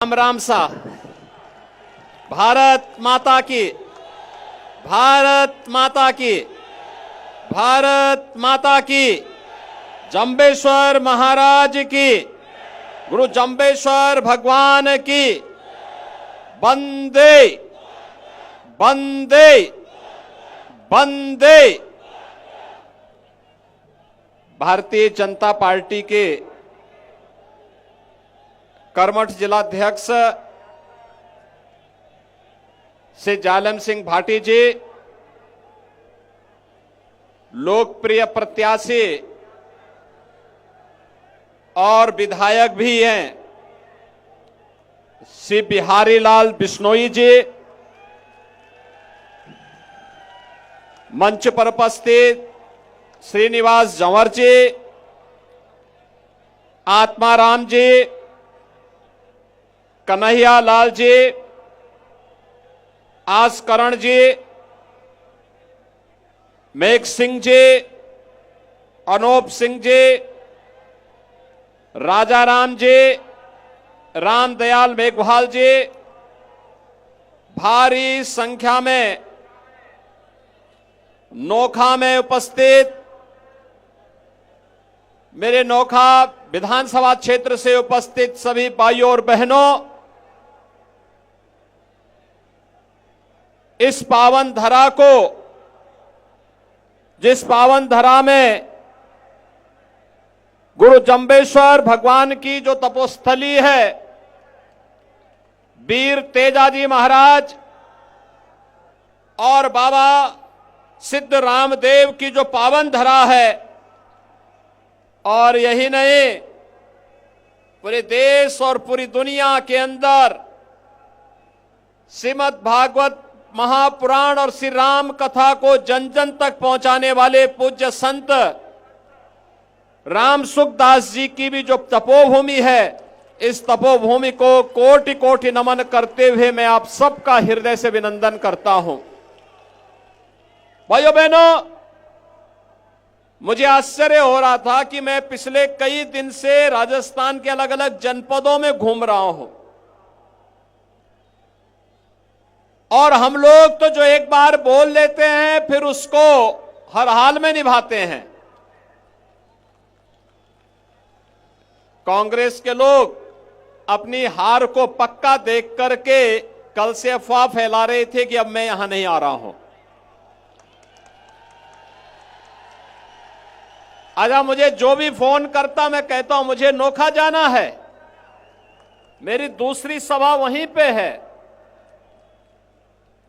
राम राम सा। भारत माता की, भारत माता की, भारत माता की। जंबेश्वर महाराज की, गुरु जंबेश्वर भगवान की। वंदे वंदे वंदे। भारतीय जनता पार्टी के कर्मठ जिलाध्यक्ष श्री जालम सिंह भाटी जी, लोकप्रिय प्रत्याशी और विधायक भी हैं श्री बिहारी लाल बिश्नोई जी, मंच पर उपस्थित श्रीनिवास जंवर जी, आत्माराम जी, कन्हैया लाल जी, आसकरण जी, मेघ सिंह जी, अनूप सिंह जी, राजाराम जी, रामदयाल मेघवाल जी, भारी संख्या में नोखा में उपस्थित मेरे नोखा विधानसभा क्षेत्र से उपस्थित सभी भाइयों और बहनों, इस पावन धरा को, जिस पावन धरा में गुरु जंबेश्वर भगवान की जो तपोस्थली है, वीर तेजाजी महाराज और बाबा सिद्ध रामदेव की जो पावन धरा है, और यही नहीं पूरे देश और पूरी दुनिया के अंदर श्रीमद् भागवत महापुराण और श्री राम कथा को जन जन तक पहुंचाने वाले पूज्य संत राम सुखदास जी की भी जो तपोभूमि है, इस तपोभूमि को कोटि कोटि नमन करते हुए मैं आप सबका हृदय से अभिनंदन करता हूं। भाइयों बहनों, मुझे आश्चर्य हो रहा था कि मैं पिछले कई दिन से राजस्थान के अलग अलग जनपदों में घूम रहा हूं, और हम लोग तो जो एक बार बोल लेते हैं फिर उसको हर हाल में निभाते हैं। कांग्रेस के लोग अपनी हार को पक्का देख करके कल से अफवाह फैला रहे थे कि अब मैं यहां नहीं आ रहा हूं। आजा मुझे जो भी फोन करता मैं कहता हूं मुझे नोखा जाना है, मेरी दूसरी सभा वहीं पे है,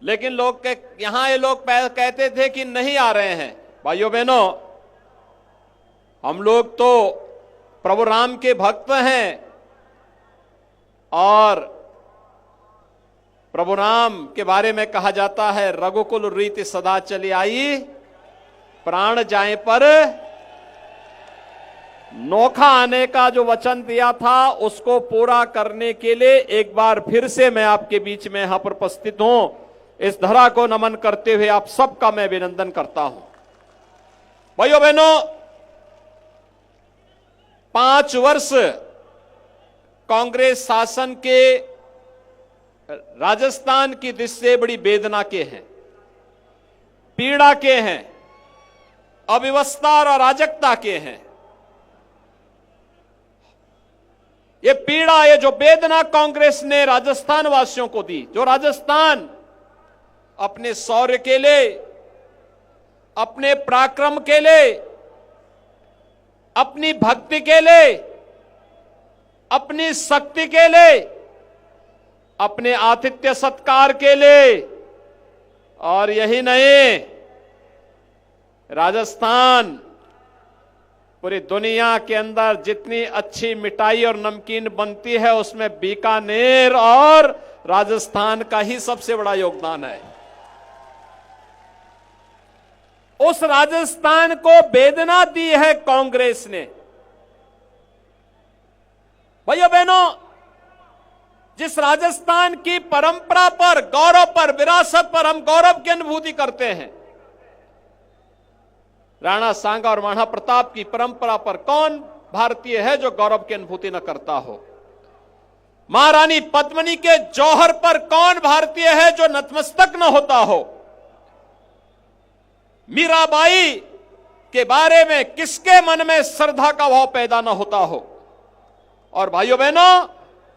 लेकिन लोग यहां ये लोग कहते थे कि नहीं आ रहे हैं। भाइयों बहनों, हम लोग तो प्रभु राम के भक्त हैं, और प्रभु राम के बारे में कहा जाता है, रघुकुल रीति सदा चली आई, प्राण जाए पर नोखा आने का जो वचन दिया था उसको पूरा करने के लिए एक बार फिर से मैं आपके बीच में यहां पर उपस्थित हूं। इस धरा को नमन करते हुए आप सबका मैं अभिनंदन करता हूं। भाइयों बहनों, 5 वर्ष कांग्रेस शासन के राजस्थान की दृष्टि बड़ी वेदना के हैं, पीड़ा के हैं, अव्यवस्था और अराजकता के हैं। ये पीड़ा, ये जो वेदना कांग्रेस ने राजस्थान वासियों को दी, जो राजस्थान अपने शौर्य के लिए, अपने पराक्रम के लिए, अपनी भक्ति के लिए, अपनी शक्ति के लिए, अपने आतिथ्य सत्कार के लिए, और यही नहीं, राजस्थान पूरी दुनिया के अंदर जितनी अच्छी मिठाई और नमकीन बनती है उसमें बीकानेर और राजस्थान का ही सबसे बड़ा योगदान है। उस राजस्थान को वेदना दी है कांग्रेस ने। भाइयों बहनों, जिस राजस्थान की परंपरा पर, गौरव पर, विरासत पर हम गौरव की अनुभूति करते हैं, राणा सांगा और महाराणा प्रताप की परंपरा पर कौन भारतीय है जो गौरव की अनुभूति न करता हो। महारानी पद्मिनी के जौहर पर कौन भारतीय है जो नतमस्तक न होता हो? मीराबाई के बारे में किसके मन में श्रद्धा का भाव पैदा न होता हो? और भाइयों बहनों,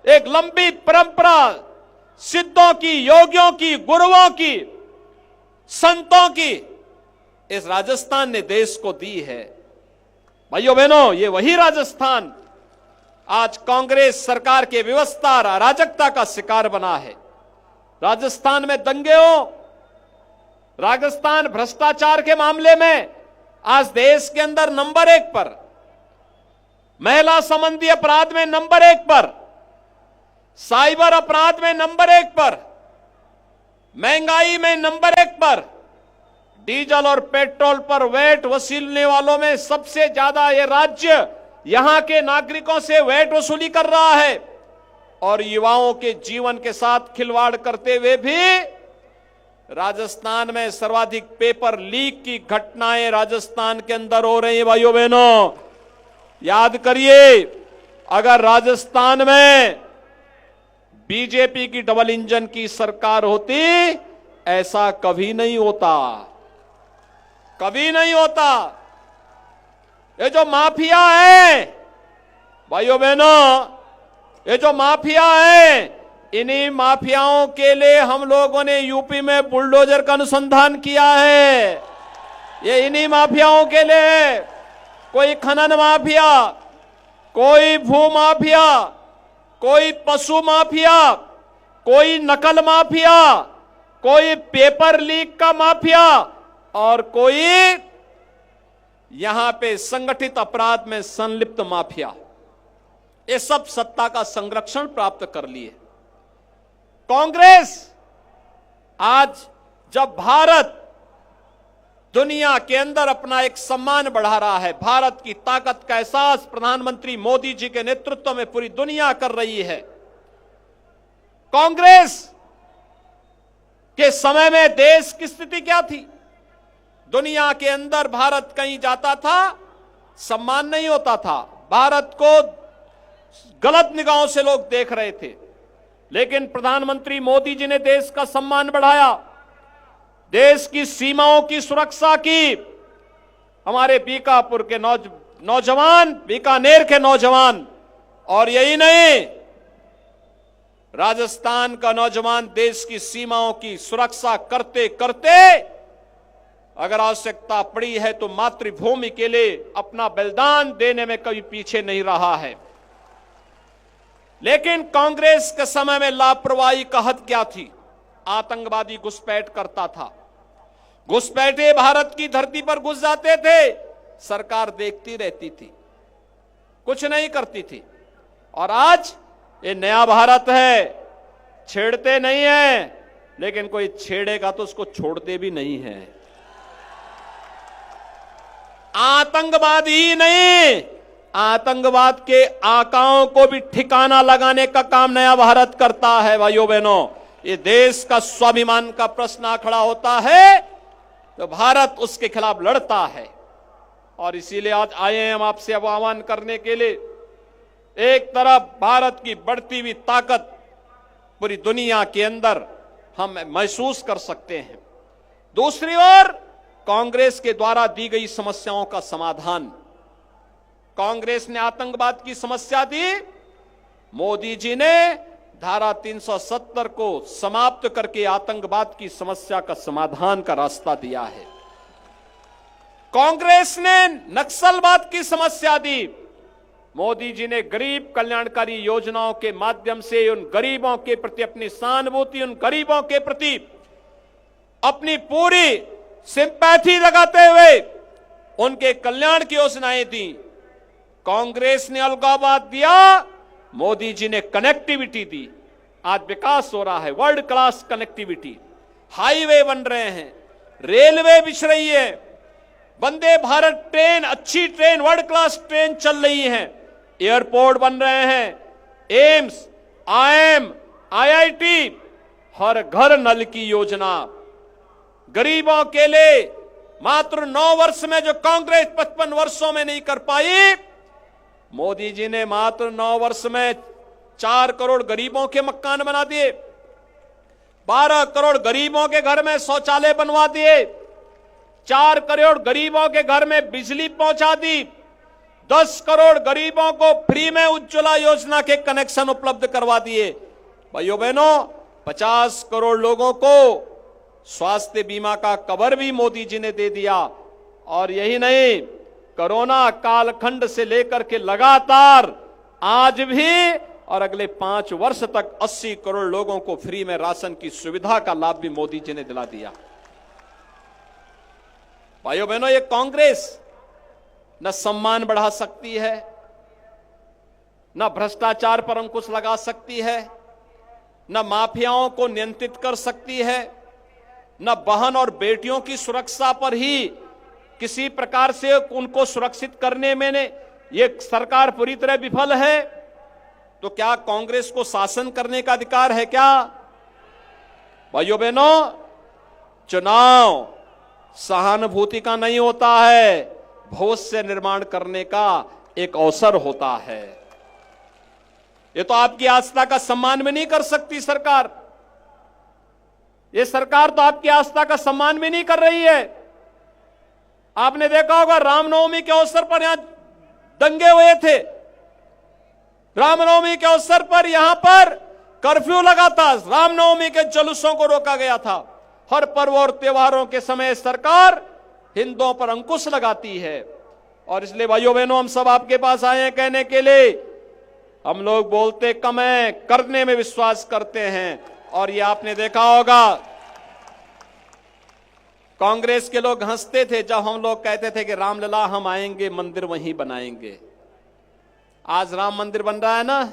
एक लंबी परंपरा सिद्धों की, योगियों की, गुरुओं की, संतों की इस राजस्थान ने देश को दी है। भाइयों बहनों, ये वही राजस्थान आज कांग्रेस सरकार के व्यवस्था अराजकता का शिकार बना है। राजस्थान में दंगे हो, राजस्थान भ्रष्टाचार के मामले में आज देश के अंदर नंबर 1 पर, महिला संबंधी अपराध में नंबर 1 पर, साइबर अपराध में नंबर 1 पर, महंगाई में नंबर 1 पर, डीजल और पेट्रोल पर वैट वसूलने वालों में सबसे ज्यादा ये राज्य यहां के नागरिकों से वैट वसूली कर रहा है। और युवाओं के जीवन के साथ खिलवाड़ करते हुए भी राजस्थान में सर्वाधिक पेपर लीक की घटनाएं राजस्थान के अंदर हो रही है। भाइयों बहनों, याद करिए, अगर राजस्थान में बीजेपी की डबल इंजन की सरकार होती, ऐसा कभी नहीं होता, कभी नहीं होता। ये जो माफिया है, भाइयों बहनों, ये जो माफिया है, इन्हीं माफियाओं के लिए हम लोगों ने यूपी में बुलडोजर का अनुसंधान किया है। ये इन्हीं माफियाओं के लिए, कोई खनन माफिया, कोई भू माफिया, कोई पशु माफिया, कोई नकल माफिया, कोई पेपर लीक का माफिया और कोई यहां पे संगठित अपराध में संलिप्त माफिया, ये सब सत्ता का संरक्षण प्राप्त कर लिए। कांग्रेस आज जब भारत दुनिया के अंदर अपना एक सम्मान बढ़ा रहा है, भारत की ताकत का एहसास प्रधानमंत्री मोदी जी के नेतृत्व में पूरी दुनिया कर रही है। कांग्रेस के समय में देश की स्थिति क्या थी? दुनिया के अंदर भारत कहीं जाता था, सम्मान नहीं होता था, भारत को गलत निगाहों से लोग देख रहे थे। लेकिन प्रधानमंत्री मोदी जी ने देश का सम्मान बढ़ाया, देश की सीमाओं की सुरक्षा की। हमारे बीकापुर के नौजवान, बीकानेर के नौजवान, और यही नहीं, राजस्थान का नौजवान देश की सीमाओं की सुरक्षा करते करते अगर आवश्यकता पड़ी है तो मातृभूमि के लिए अपना बलिदान देने में कभी पीछे नहीं रहा है। लेकिन कांग्रेस के समय में लापरवाही का हद क्या थी? आतंकवादी घुसपैठ करता था, घुसपैठे भारत की धरती पर घुस जाते थे, सरकार देखती रहती थी, कुछ नहीं करती थी। और आज ये नया भारत है, छेड़ते नहीं है, लेकिन कोई छेड़ेगा तो उसको छोड़ते भी नहीं है। आतंकवाद ही नहीं, आतंकवाद के आकाओं को भी ठिकाना लगाने का काम नया भारत करता है। भाइयों बहनों, ये देश का स्वाभिमान का प्रश्न खड़ा होता है तो भारत उसके खिलाफ लड़ता है। और इसीलिए आज आए हैं हम आपसे अब आह्वान करने के लिए। एक तरफ भारत की बढ़ती हुई ताकत पूरी दुनिया के अंदर हम महसूस कर सकते हैं, दूसरी ओर कांग्रेस के द्वारा दी गई समस्याओं का समाधान। कांग्रेस ने आतंकवाद की समस्या दी, मोदी जी ने धारा 370 को समाप्त करके आतंकवाद की समस्या का समाधान का रास्ता दिया है। कांग्रेस ने नक्सलवाद की समस्या दी, मोदी जी ने गरीब कल्याणकारी योजनाओं के माध्यम से उन गरीबों के प्रति अपनी सहानुभूति, उन गरीबों के प्रति अपनी पूरी सिंपैथी लगाते हुए उनके कल्याण की योजनाएं दी। कांग्रेस ने अलगाववाद दिया, मोदी जी ने कनेक्टिविटी दी। आज विकास हो रहा है, वर्ल्ड क्लास कनेक्टिविटी, हाईवे बन रहे हैं, रेलवे बिछ रही है, वंदे भारत ट्रेन, अच्छी ट्रेन, वर्ल्ड क्लास ट्रेन चल रही है, एयरपोर्ट बन रहे हैं, एम्स, आईएम, आईआईटी, हर घर नल की योजना। गरीबों के लिए मात्र 9 वर्ष में जो कांग्रेस 55 वर्षों में नहीं कर पाई, मोदी जी ने मात्र 9 वर्ष में 4 करोड़ गरीबों के मकान बना दिए, 12 करोड़ गरीबों के घर में शौचालय बनवा दिए, 4 करोड़ गरीबों के घर में बिजली पहुंचा दी, 10 करोड़ गरीबों को फ्री में उज्ज्वला योजना के कनेक्शन उपलब्ध करवा दिए। भाइयों बहनों, 50 करोड़ लोगों को स्वास्थ्य बीमा का कवर भी मोदी जी ने दे दिया। और यही नहीं, कोरोना कालखंड से लेकर के लगातार आज भी और अगले 5 वर्ष तक 80 करोड़ लोगों को फ्री में राशन की सुविधा का लाभ भी मोदी जी ने दिला दिया। भाइयों बहनों, ये कांग्रेस न सम्मान बढ़ा सकती है, न भ्रष्टाचार पर अंकुश लगा सकती है, न माफियाओं को नियंत्रित कर सकती है, न बहन और बेटियों की सुरक्षा पर ही किसी प्रकार से उनको सुरक्षित करने में ये सरकार पूरी तरह विफल है। तो क्या कांग्रेस को शासन करने का अधिकार है क्या? भाइयों बहनों, चुनाव सहानुभूति का नहीं होता है, भविष्य निर्माण करने का एक अवसर होता है। ये तो आपकी आस्था का सम्मान भी नहीं कर सकती सरकार। ये सरकार तो आपकी आस्था का सम्मान भी नहीं कर रही है। आपने देखा होगा, रामनवमी के अवसर पर यहां दंगे हुए थे, रामनवमी के अवसर पर यहां पर कर्फ्यू लगा था, रामनवमी के जुलूसों को रोका गया था। हर पर्व और त्योहारों के समय सरकार हिंदुओं पर अंकुश लगाती है। और इसलिए भाइयों बहनों, हम सब आपके पास आए हैं कहने के लिए, हम लोग बोलते कम है, करने में विश्वास करते हैं। और ये आपने देखा होगा, कांग्रेस के लोग हंसते थे जब हम लोग कहते थे कि रामलला हम आएंगे, मंदिर वहीं बनाएंगे। आज राम मंदिर बन रहा है ना,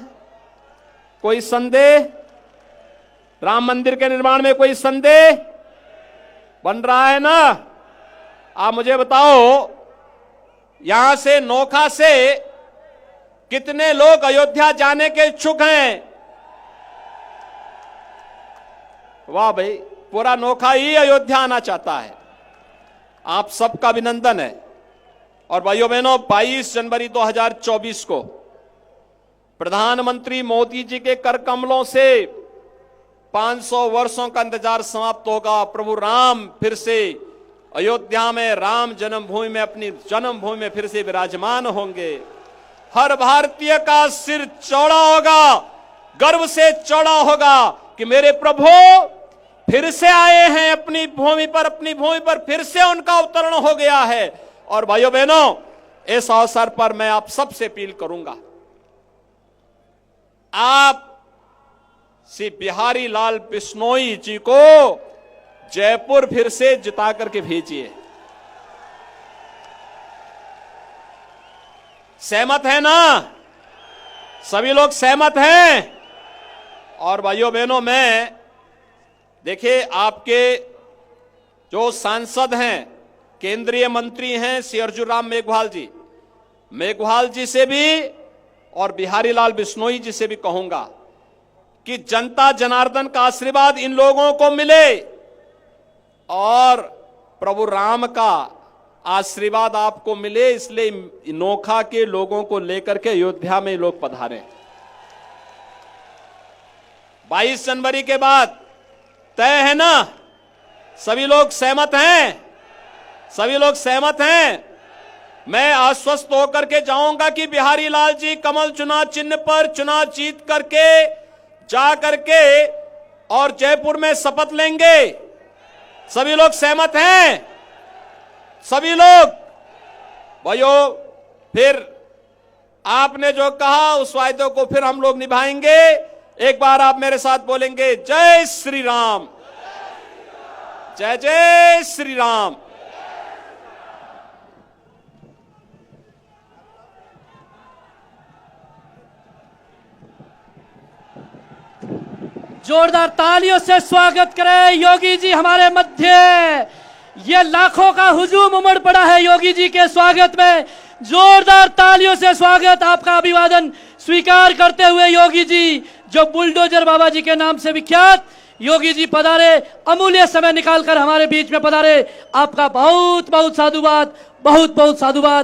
कोई संदेह? राम मंदिर के निर्माण में कोई संदेह? बन रहा है ना। आप मुझे बताओ, यहां से नोखा से कितने लोग अयोध्या जाने के इच्छुक हैं? वाह भाई, पूरा नोखा ही अयोध्या आना चाहता है। आप सबका अभिनंदन है। और भाइयों बहनों, 22 जनवरी 2024 को प्रधानमंत्री मोदी जी के कर कमलों से 500 वर्षों का इंतजार समाप्त होगा। प्रभु राम फिर से अयोध्या में राम जन्मभूमि में, अपनी जन्मभूमि में फिर से विराजमान होंगे। हर भारतीय का सिर चौड़ा होगा, गर्व से चौड़ा होगा कि मेरे प्रभु फिर से आए हैं अपनी भूमि पर फिर से उनका अवतरण हो गया है। और भाइयों बहनों, इस अवसर पर मैं आप सबसे अपील करूंगा, आप श्री बिहारी लाल बिश्नोई जी को जयपुर फिर से जिता करके भेजिए। सहमत है ना? सभी लोग सहमत हैं? और भाइयों बहनों, मैं देखिए, आपके जो सांसद हैं, केंद्रीय मंत्री हैं श्री अर्जुन राम मेघवाल जी से भी और बिहारी लाल बिश्नोई जी से भी कहूंगा कि जनता जनार्दन का आशीर्वाद इन लोगों को मिले और प्रभु राम का आशीर्वाद आपको मिले। इसलिए नोखा के लोगों को लेकर के अयोध्या में लोग पधारे। 22 जनवरी के बाद तय है ना? सभी लोग सहमत हैं? सभी लोग सहमत हैं? मैं आश्वस्त होकर के जाऊंगा कि बिहारी लाल जी कमल चुनाव चिन्ह पर चुनाव जीत करके जा करके और जयपुर में शपथ लेंगे। सभी लोग सहमत हैं? सभी लोग? भाइयों, फिर आपने जो कहा उस वायदे को फिर हम लोग निभाएंगे। एक बार आप मेरे साथ बोलेंगे, जय श्री राम, जय जय श्री राम। जोरदार तालियों से स्वागत करें योगी जी हमारे मध्य। ये लाखों का हुजूम उमड़ पड़ा है योगी जी के स्वागत में। जोरदार तालियों से स्वागत, आपका अभिवादन स्वीकार करते हुए योगी जी, जो बुलडोजर बाबा जी के नाम से विख्यात योगी जी पधारे, अमूल्य समय निकालकर हमारे बीच में पधारे। आपका बहुत बहुत साधुवाद, बहुत बहुत साधुवाद।